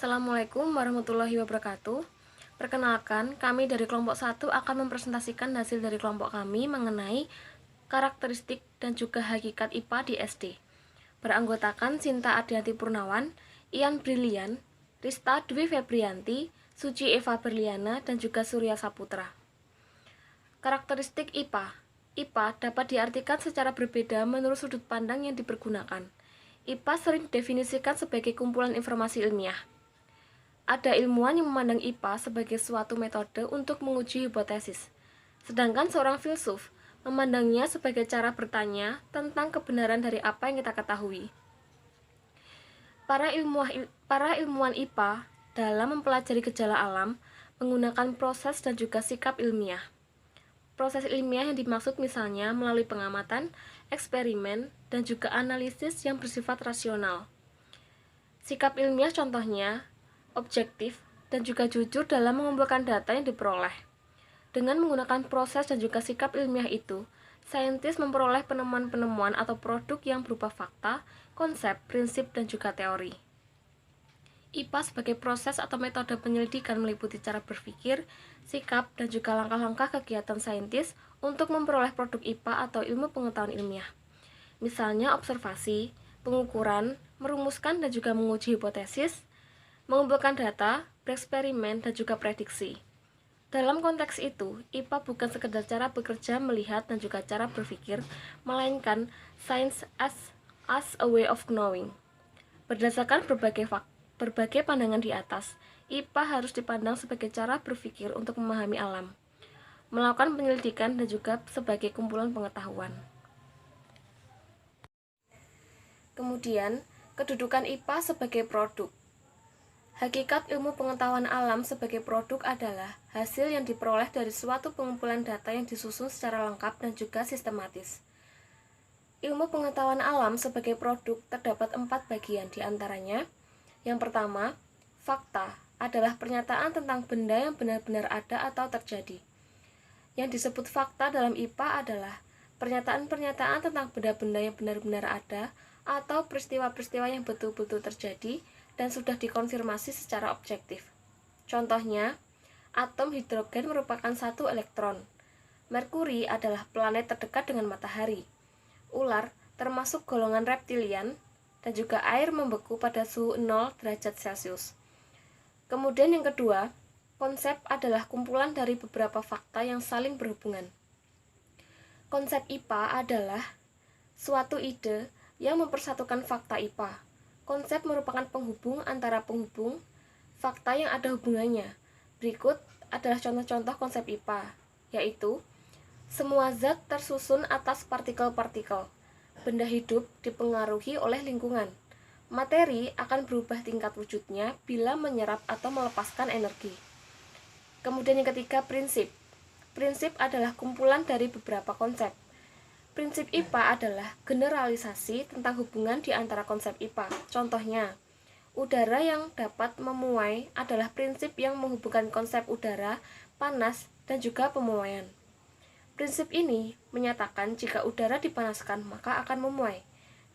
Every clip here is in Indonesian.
Assalamualaikum warahmatullahi wabarakatuh. Perkenalkan, kami dari kelompok 1 akan mempresentasikan hasil dari kelompok kami mengenai karakteristik dan juga hakikat IPA di SD. Beranggotakan Sinta Adianti Purnawan, Ian Brilian, Rista Dwi Febrianti, Suci Eva Berliana, dan juga Surya Saputra. Karakteristik IPA. IPA dapat diartikan secara berbeda menurut sudut pandang yang dipergunakan. IPA sering didefinisikan sebagai kumpulan informasi ilmiah. Ada ilmuwan yang memandang IPA sebagai suatu metode untuk menguji hipotesis, sedangkan seorang filsuf memandangnya sebagai cara bertanya tentang kebenaran dari apa yang kita ketahui. Para ilmuwan IPA dalam mempelajari gejala alam menggunakan proses dan juga sikap ilmiah. Proses ilmiah yang dimaksud misalnya melalui pengamatan, eksperimen, dan juga analisis yang bersifat rasional. Sikap ilmiah contohnya objektif dan juga jujur dalam mengumpulkan data yang diperoleh. Dengan menggunakan proses dan juga sikap ilmiah itu, saintis memperoleh penemuan-penemuan atau produk yang berupa fakta, konsep, prinsip, dan juga teori. IPA sebagai proses atau metode penyelidikan meliputi cara berpikir, sikap, dan juga langkah-langkah kegiatan saintis untuk memperoleh produk IPA atau ilmu pengetahuan ilmiah. Misalnya observasi, pengukuran, merumuskan dan juga menguji hipotesis, mengumpulkan data, bereksperimen, dan juga prediksi. Dalam konteks itu, IPA bukan sekedar cara bekerja, melihat, dan juga cara berpikir, melainkan science as a way of knowing. Berdasarkan berbagai pandangan di atas, IPA harus dipandang sebagai cara berpikir untuk memahami alam, melakukan penyelidikan, dan juga sebagai kumpulan pengetahuan. Kemudian, kedudukan IPA sebagai produk. Hakikat ilmu pengetahuan alam sebagai produk adalah hasil yang diperoleh dari suatu pengumpulan data yang disusun secara lengkap dan juga sistematis. Ilmu pengetahuan alam sebagai produk terdapat 4 bagian diantaranya. Yang pertama, fakta adalah pernyataan tentang benda yang benar-benar ada atau terjadi. Yang disebut fakta dalam IPA adalah pernyataan-pernyataan tentang benda-benda yang benar-benar ada atau peristiwa-peristiwa yang betul-betul terjadi dan sudah dikonfirmasi secara objektif. Contohnya, atom hidrogen merupakan satu elektron. Merkuri adalah planet terdekat dengan matahari. Ular termasuk golongan reptilian dan juga air membeku pada suhu 0 derajat Celcius. Kemudian yang kedua, konsep adalah kumpulan dari beberapa fakta yang saling berhubungan. Konsep IPA adalah suatu ide yang mempersatukan fakta IPA. Konsep merupakan penghubung antara penghubung fakta yang ada hubungannya. Berikut adalah contoh-contoh konsep IPA, yaitu semua zat tersusun atas partikel-partikel. Benda hidup dipengaruhi oleh lingkungan. Materi akan berubah tingkat wujudnya bila menyerap atau melepaskan energi. Kemudian yang ketiga, prinsip. Prinsip adalah kumpulan dari beberapa konsep. Prinsip IPA adalah generalisasi tentang hubungan di antara konsep IPA. Contohnya, udara yang dapat memuai adalah prinsip yang menghubungkan konsep udara, panas, dan juga pemuaian. Prinsip ini menyatakan jika udara dipanaskan maka akan memuai.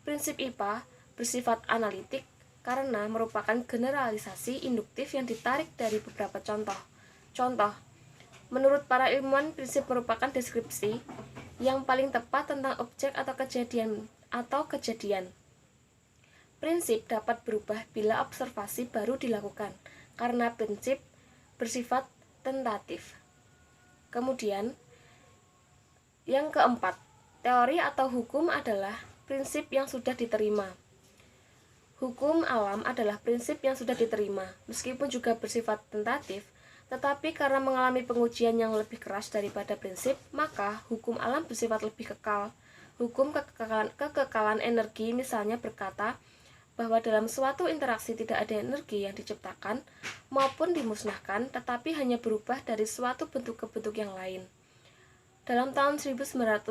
Prinsip IPA bersifat analitik karena merupakan generalisasi induktif yang ditarik dari beberapa contoh. Contoh, menurut para ilmuwan, prinsip merupakan deskripsi yang paling tepat tentang objek atau kejadian. Prinsip dapat berubah bila observasi baru dilakukan, karena prinsip bersifat tentatif. Kemudian, yang keempat, teori atau hukum adalah prinsip yang sudah diterima. Hukum alam adalah prinsip yang sudah diterima, meskipun juga bersifat tentatif, tetapi karena mengalami pengujian yang lebih keras daripada prinsip, maka hukum alam bersifat lebih kekal. Hukum kekekalan energi misalnya berkata bahwa dalam suatu interaksi tidak ada energi yang diciptakan maupun dimusnahkan, tetapi hanya berubah dari suatu bentuk ke bentuk yang lain. Dalam tahun 1905,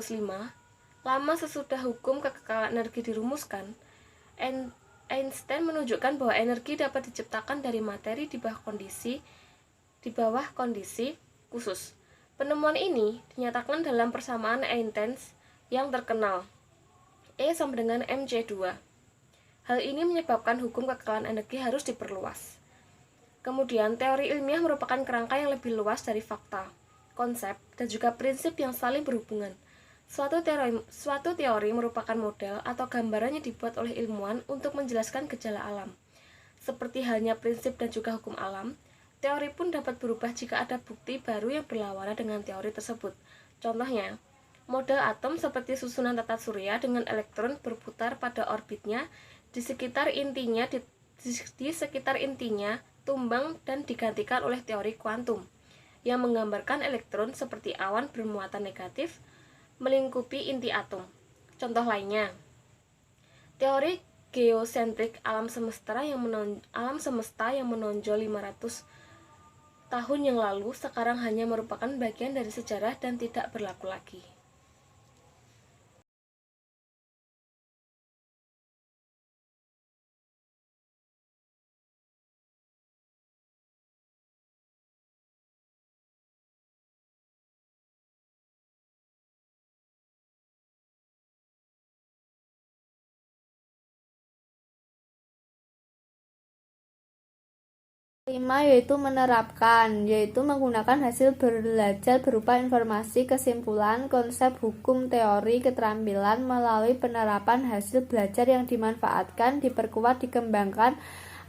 lama sesudah hukum kekekalan energi dirumuskan, Einstein menunjukkan bahwa energi dapat diciptakan dari materi di bawah kondisi khusus. Penemuan ini dinyatakan dalam persamaan Einstein yang terkenal, E sama dengan mc2. Hal ini menyebabkan hukum kekekalan energi harus diperluas. Kemudian, teori ilmiah merupakan kerangka yang lebih luas dari fakta, konsep, dan juga prinsip yang saling berhubungan. Suatu teori merupakan model atau gambaran yang dibuat oleh ilmuwan untuk menjelaskan gejala alam. Seperti halnya prinsip dan juga hukum alam, teori pun dapat berubah jika ada bukti baru yang berlawanan dengan teori tersebut. Contohnya, model atom seperti susunan tata surya dengan elektron berputar pada orbitnya di sekitar intinya tumbang dan digantikan oleh teori kuantum yang menggambarkan elektron seperti awan bermuatan negatif melingkupi inti atom. Contoh lainnya, teori geosentrik alam semesta yang menonjol 500 tahun yang lalu sekarang hanya merupakan bagian dari sejarah dan tidak berlaku lagi. Kelima yaitu menerapkan, yaitu menggunakan hasil belajar berupa informasi, kesimpulan, konsep, hukum, teori, keterampilan melalui penerapan hasil belajar yang dimanfaatkan, diperkuat, dikembangkan,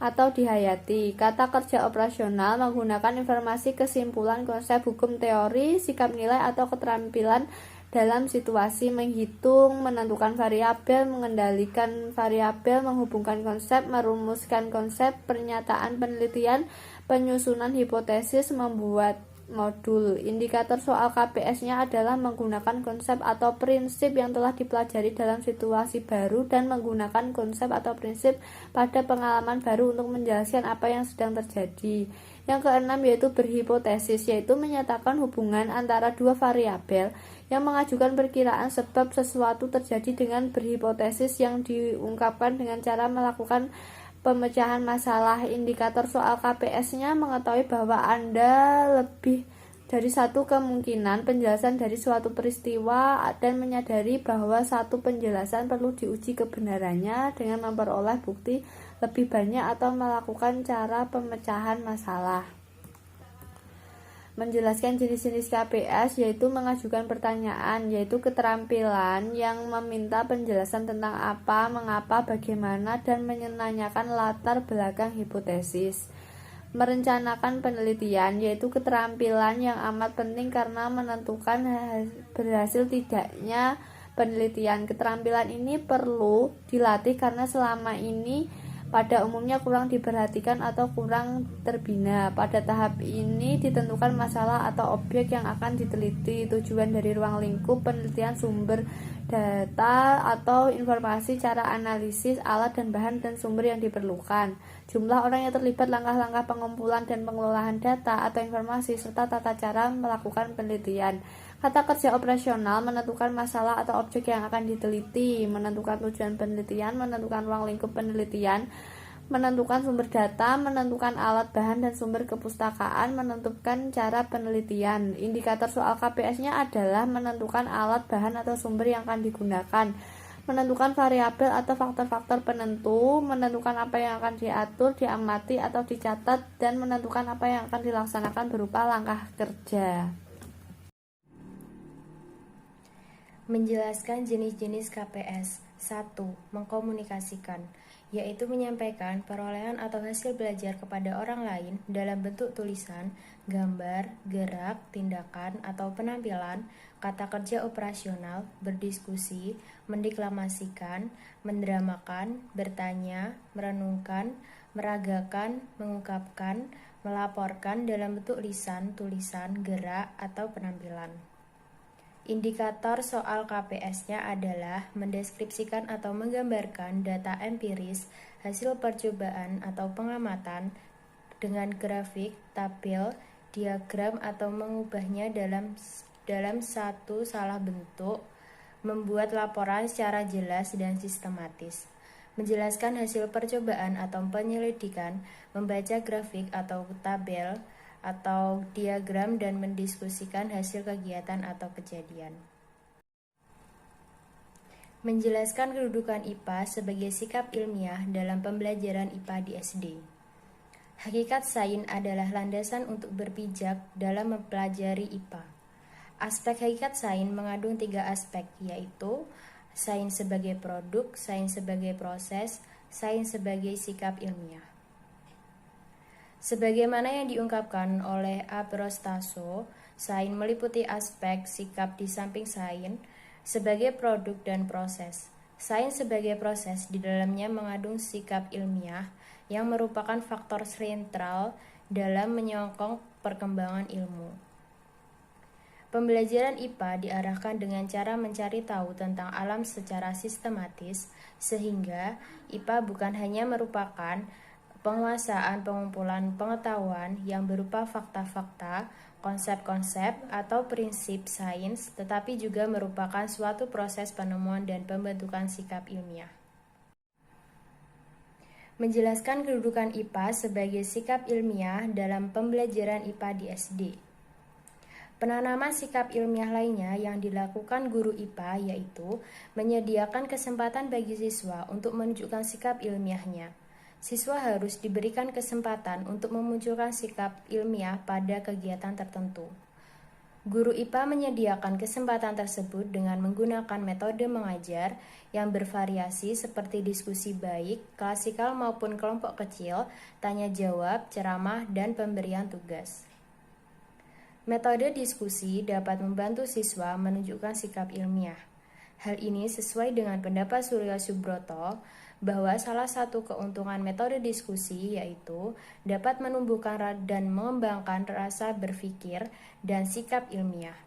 atau dihayati. Kata kerja operasional menggunakan informasi, kesimpulan, konsep, hukum, teori, sikap nilai, atau keterampilan dalam situasi menghitung, menentukan variabel, mengendalikan variabel, menghubungkan konsep, merumuskan konsep, pernyataan penelitian, penyusunan hipotesis, membuat modul. Indikator soal KPS-nya adalah menggunakan konsep atau prinsip yang telah dipelajari dalam situasi baru dan menggunakan konsep atau prinsip pada pengalaman baru untuk menjelaskan apa yang sedang terjadi. Yang keenam yaitu berhipotesis, yaitu menyatakan hubungan antara dua variabel yang mengajukan perkiraan sebab sesuatu terjadi dengan berhipotesis yang diungkapkan dengan cara melakukan pemecahan masalah. Indikator soal KPS-nya mengetahui bahwa Anda lebih dari satu kemungkinan penjelasan dari suatu peristiwa dan menyadari bahwa satu penjelasan perlu diuji kebenarannya dengan memperoleh bukti lebih banyak atau melakukan cara pemecahan masalah. Menjelaskan jenis-jenis KPS yaitu mengajukan pertanyaan, yaitu keterampilan yang meminta penjelasan tentang apa, mengapa, bagaimana, dan menanyakan latar belakang hipotesis. Merencanakan penelitian yaitu keterampilan yang amat penting karena menentukan berhasil tidaknya penelitian. Keterampilan ini perlu dilatih karena selama ini pada umumnya kurang diperhatikan atau kurang terbina. Pada tahap ini ditentukan masalah atau objek yang akan diteliti, tujuan dari ruang lingkup penelitian, sumber data atau informasi, cara analisis, alat dan bahan dan sumber yang diperlukan, jumlah orang yang terlibat, langkah-langkah pengumpulan dan pengelolaan data atau informasi, serta tata cara melakukan penelitian. Kata kerja operasional menentukan masalah atau objek yang akan diteliti, menentukan tujuan penelitian, menentukan ruang lingkup penelitian, menentukan sumber data, menentukan alat bahan dan sumber kepustakaan, menentukan cara penelitian. Indikator soal KPS-nya adalah menentukan alat bahan atau sumber yang akan digunakan, menentukan variabel atau faktor-faktor penentu, menentukan apa yang akan diatur, diamati atau dicatat, dan menentukan apa yang akan dilaksanakan berupa langkah kerja. Menjelaskan jenis-jenis KPS. 1. Mengkomunikasikan, yaitu menyampaikan perolehan atau hasil belajar kepada orang lain dalam bentuk tulisan, gambar, gerak, tindakan, atau penampilan. Kata kerja operasional, berdiskusi, mendeklamasikan, mendramakan, bertanya, merenungkan, meragakan, mengungkapkan, melaporkan dalam bentuk lisan, tulisan, gerak, atau penampilan. Indikator soal KPS-nya adalah mendeskripsikan atau menggambarkan data empiris, hasil percobaan atau pengamatan dengan grafik, tabel, diagram atau mengubahnya dalam satu salah bentuk, membuat laporan secara jelas dan sistematis. Menjelaskan hasil percobaan atau penyelidikan, membaca grafik atau tabel atau diagram dan mendiskusikan hasil kegiatan atau kejadian. Menjelaskan kedudukan IPA sebagai sikap ilmiah dalam pembelajaran IPA di SD. Hakikat sains adalah landasan untuk berpijak dalam mempelajari IPA. Aspek hakikat sains mengandung 3 aspek, yaitu sains sebagai produk, sains sebagai proses, sains sebagai sikap ilmiah. Sebagaimana yang diungkapkan oleh A. Prostaso, sains meliputi aspek sikap di samping sains sebagai produk dan proses. Sains sebagai proses di dalamnya mengandung sikap ilmiah yang merupakan faktor sentral dalam menyokong perkembangan ilmu. Pembelajaran IPA diarahkan dengan cara mencari tahu tentang alam secara sistematis, sehingga IPA bukan hanya merupakan penguasaan pengumpulan pengetahuan yang berupa fakta-fakta, konsep-konsep, atau prinsip sains, tetapi juga merupakan suatu proses penemuan dan pembentukan sikap ilmiah. Menjelaskan kedudukan IPA sebagai sikap ilmiah dalam pembelajaran IPA di SD. Penanaman sikap ilmiah lainnya yang dilakukan guru IPA yaitu menyediakan kesempatan bagi siswa untuk menunjukkan sikap ilmiahnya. Siswa harus diberikan kesempatan untuk memunculkan sikap ilmiah pada kegiatan tertentu. Guru IPA menyediakan kesempatan tersebut dengan menggunakan metode mengajar yang bervariasi seperti diskusi baik, klasikal maupun kelompok kecil, tanya jawab, ceramah, dan pemberian tugas. Metode diskusi dapat membantu siswa menunjukkan sikap ilmiah. Hal ini sesuai dengan pendapat Surya Subroto bahwa salah satu keuntungan metode diskusi yaitu dapat menumbuhkan dan mengembangkan rasa berpikir dan sikap ilmiah.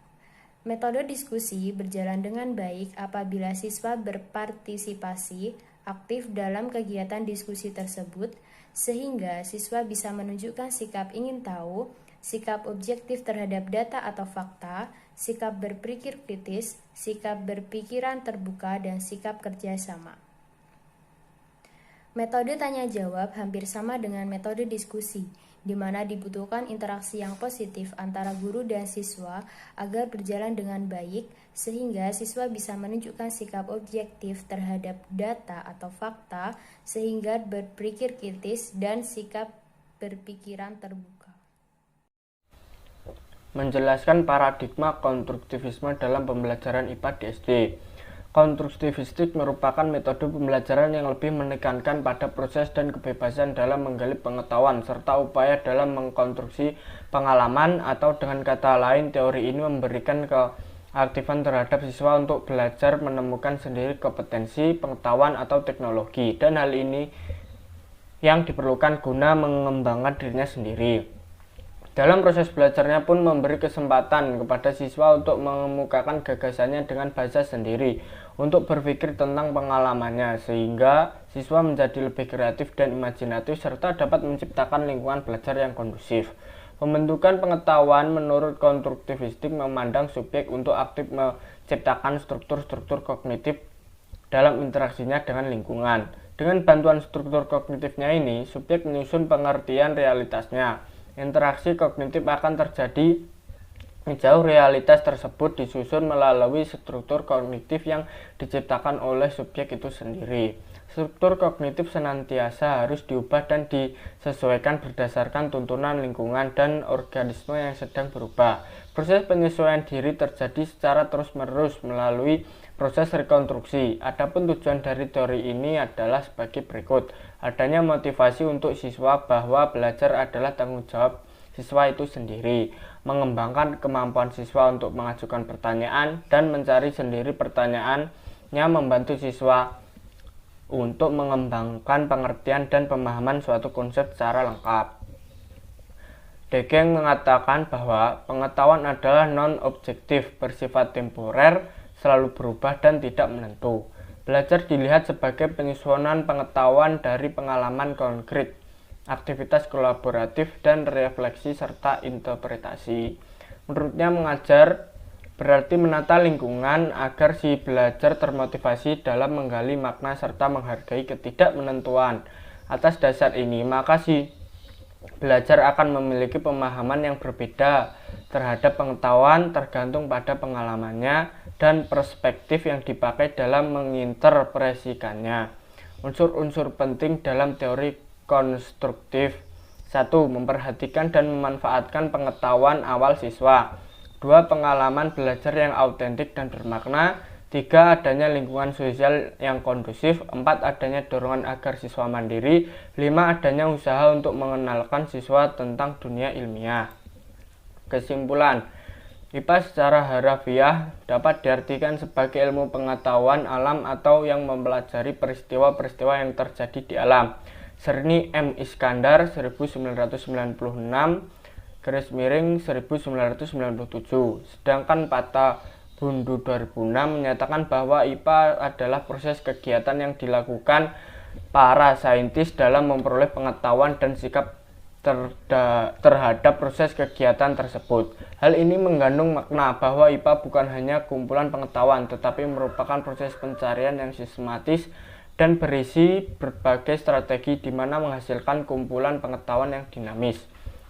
Metode diskusi berjalan dengan baik apabila siswa berpartisipasi aktif dalam kegiatan diskusi tersebut, sehingga siswa bisa menunjukkan sikap ingin tahu, sikap objektif terhadap data atau fakta, sikap berpikir kritis, sikap berpikiran terbuka, dan sikap kerjasama. Metode tanya-jawab hampir sama dengan metode diskusi, di mana dibutuhkan interaksi yang positif antara guru dan siswa agar berjalan dengan baik, sehingga siswa bisa menunjukkan sikap objektif terhadap data atau fakta, sehingga berpikir kritis dan sikap berpikiran terbuka. Menjelaskan paradigma konstruktivisme dalam pembelajaran IPA di SD. Konstruktivistik merupakan metode pembelajaran yang lebih menekankan pada proses dan kebebasan dalam menggali pengetahuan serta upaya dalam mengkonstruksi pengalaman, atau dengan kata lain teori ini memberikan keaktifan terhadap siswa untuk belajar menemukan sendiri kompetensi, pengetahuan, atau teknologi, dan hal ini yang diperlukan guna mengembangkan dirinya sendiri. Dalam proses belajarnya pun memberi kesempatan kepada siswa untuk mengemukakan gagasannya dengan bahasa sendiri, untuk berpikir tentang pengalamannya, sehingga siswa menjadi lebih kreatif dan imajinatif serta dapat menciptakan lingkungan belajar yang kondusif. Pembentukan pengetahuan menurut konstruktivistik memandang subjek untuk aktif menciptakan struktur-struktur kognitif dalam interaksinya dengan lingkungan. Dengan bantuan struktur kognitifnya ini, subjek menyusun pengertian realitasnya. Interaksi kognitif akan terjadi jauh realitas tersebut disusun melalui struktur kognitif yang diciptakan oleh subjek itu sendiri. Struktur kognitif senantiasa harus diubah dan disesuaikan berdasarkan tuntunan lingkungan dan organisme yang sedang berubah. Proses penyesuaian diri terjadi secara terus-menerus melalui proses rekonstruksi. Adapun tujuan dari teori ini adalah sebagai berikut. Adanya motivasi untuk siswa bahwa belajar adalah tanggung jawab siswa itu sendiri, mengembangkan kemampuan siswa untuk mengajukan pertanyaan dan mencari sendiri pertanyaannya, membantu siswa untuk mengembangkan pengertian dan pemahaman suatu konsep secara lengkap. Degeng mengatakan bahwa pengetahuan adalah non-objektif, bersifat temporer, selalu berubah dan tidak menentu. Belajar dilihat sebagai penyusunan pengetahuan dari pengalaman konkret, aktivitas kolaboratif, dan refleksi serta interpretasi. Menurutnya, mengajar berarti menata lingkungan agar si belajar termotivasi dalam menggali makna serta menghargai ketidakmenentuan. Atas dasar ini, maka si belajar akan memiliki pemahaman yang berbeda terhadap pengetahuan tergantung pada pengalamannya dan perspektif yang dipakai dalam menginterpretasikannya. Unsur-unsur penting dalam teori konstruktif 1. Memperhatikan dan memanfaatkan pengetahuan awal siswa. 2. Pengalaman belajar yang autentik dan bermakna. 3. Adanya lingkungan sosial yang kondusif. 4. Adanya dorongan agar siswa mandiri. 5. Adanya usaha untuk mengenalkan siswa tentang dunia ilmiah. Kesimpulan, IPA secara harafiah dapat diartikan sebagai ilmu pengetahuan alam atau yang mempelajari peristiwa-peristiwa yang terjadi di alam. Serni M. Iskandar 1996-1997. Sedangkan Pata Bundu 2006 menyatakan bahwa IPA adalah proses kegiatan yang dilakukan para saintis dalam memperoleh pengetahuan dan sikap terhadap proses kegiatan tersebut. Hal ini mengandung makna bahwa IPA bukan hanya kumpulan pengetahuan, tetapi merupakan proses pencarian yang sistematis dan berisi berbagai strategi di mana menghasilkan kumpulan pengetahuan yang dinamis.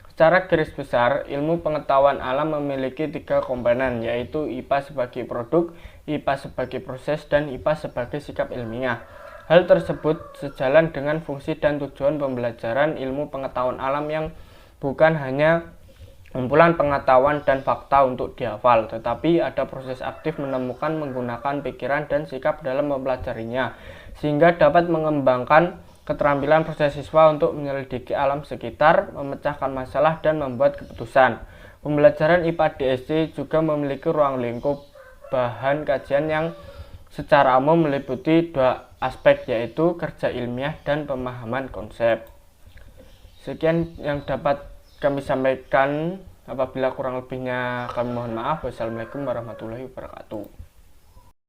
Secara garis besar, ilmu pengetahuan alam memiliki 3 komponen, yaitu IPA sebagai produk, IPA sebagai proses, dan IPA sebagai sikap ilmiah. Hal tersebut sejalan dengan fungsi dan tujuan pembelajaran ilmu pengetahuan alam yang bukan hanya kumpulan pengetahuan dan fakta untuk dihafal, tetapi ada proses aktif menemukan, menggunakan pikiran dan sikap dalam mempelajarinya, sehingga dapat mengembangkan keterampilan proses siswa untuk menyelidiki alam sekitar, memecahkan masalah, dan membuat keputusan. Pembelajaran IPA di SD juga memiliki ruang lingkup bahan kajian yang secara umum meliputi 2 aspek, yaitu kerja ilmiah dan pemahaman konsep. Sekian yang dapat kami sampaikan. Apabila kurang lebihnya kami mohon maaf. Wassalamualaikum warahmatullahi wabarakatuh.